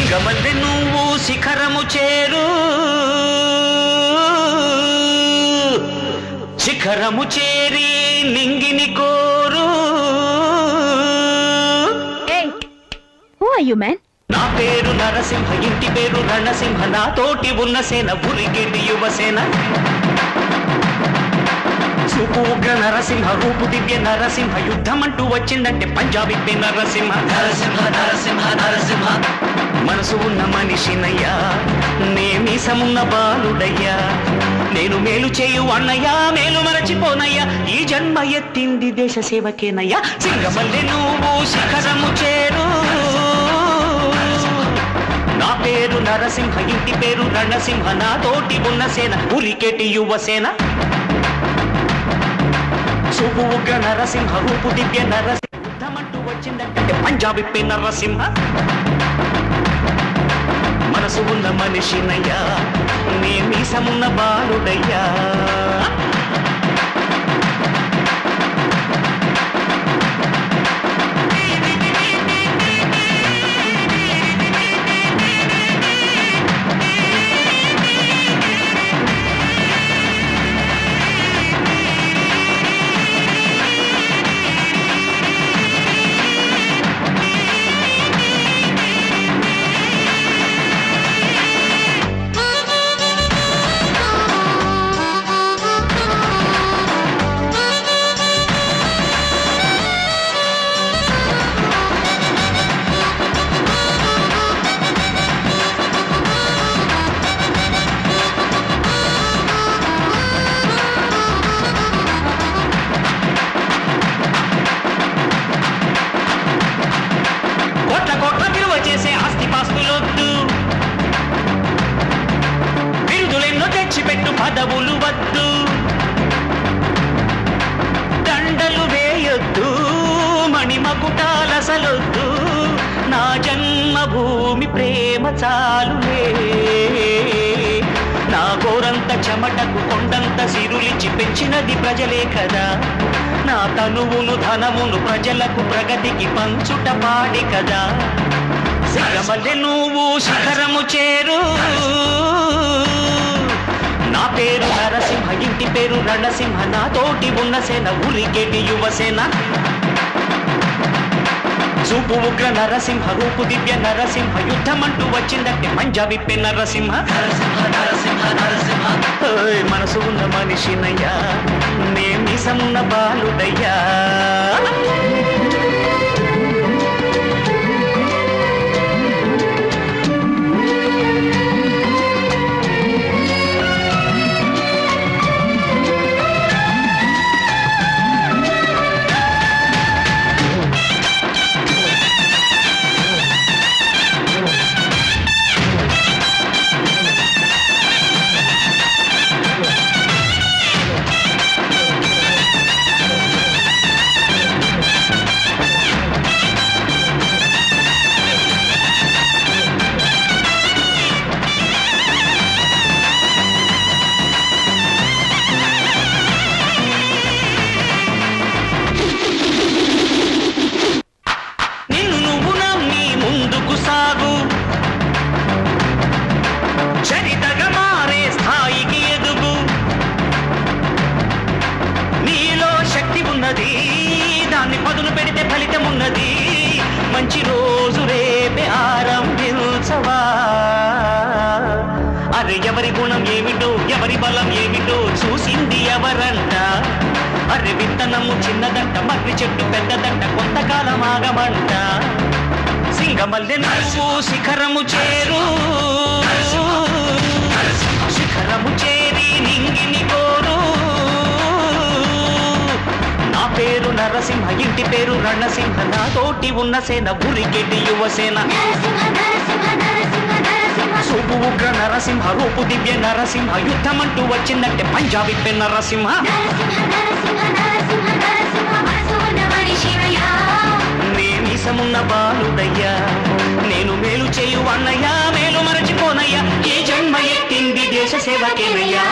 సింగమల్లె నువ్వు శిఖరము చేరు శిఖరము చేరి నింగిని కోరు. Who are you, man? నా పేరు నరసింహ, ఇంటి పేరు రణసింహ, నా తోటి ఉన్న సేన ఉరిగేటి యువసేన. చూపు ఉగ్ర నరసింహ, రూపు దివ్య నరసింహ, యుద్ధమంటూ వచ్చిందంటే పంజాబీ నరసింహ. నరసింహ నరసింహ నరసింహ మనసు ఉన్న మనిషినయ్యా, నే మీసమున్న బాలుడయ్యా, నేను మేలు చేయు అన్నయ్యా, మేలు మరచిపోనయ్యా, ఈ జన్మ ఎత్తింది దేశ సేవకేనయ్యా. సింగమల్లె నువ్వు శిఖరము చేరు. నా పేరు నరసింహ, ఇంటి పేరు రణసింహ, నా తోటి ఉన్న సేన ఉరికేటి యువసేన. చూపు ఉగ్ర నరసింహ, రూపు దివ్య నరసింహ, యుద్ధమంటూ వచ్చిందంటే పంజాబీ నరసింహ. మనసు ఉన్న మనిషినయ్యా, నే మీసమున్న బాలుడయ్యా. పదవులు వద్దు, దండలు వేయొద్దు, మణిమకుటాలసలొద్దు, నా జన్మభూమి ప్రేమ చాలులే. నా గోరంత చెమటకు కొండంత సిరులిచ్చి పెంచినది ప్రజలే కదా, నా తనువును ధనమును ప్రజలకు ప్రగతికి పంచుట పాడి కదా. సింగమల్లె నువ్వు శిఖరము చేరు. నా పేరు నరసింహ, ఇంటి పేరు రణసింహ, నా తోటి ఉన్న సేన ఉరికేటి యువసేన. చూపు ఉగ్ర నరసింహ, రూపు దివ్య నరసింహ, యుద్ధమంటూ వచ్చిందంటే పంజాబీ నరసింహ. మనసు ఉన్న మనిషినయ్యా, నే మీసమున్న బాలుడయ్యా. దాన్ని పదును పెడితే ఫలితం ఉన్నది, మంచి రోజు రేపే ఆరంభించవా. అరే ఎవరి గుణం ఏమిటో, ఎవరి బలం ఏమిటో చూసింది ఎవరంట. అరే విత్తనము చిన్నదంట, మర్రి చెట్టు పెద్దదంట, కొంతకాలం ఆగమంట. సింగమల్లె నువ్వు శిఖరము చేరు. శిఖరము చేరి నింగిని కోరు. నా పేరు నరసింహ, ఇంటి పేరు రణసింహ, నా తోటి ఉన్న సేన ఉరికేటి యువసేన. చూపు ఉగ్ర నరసింహ, రూపు దివ్య నరసింహ, యుద్ధమంటూ వచ్చిందంటే పంజాబీ నరసింహ. నే మీసమున్న బాలుడయ్యా, నేను మేలు చేయు అన్నయ్యా, మేలు మరచిపోనయ్యా, ఈ జన్మ ఎత్తింది దేశ సేవకేనయ్యా.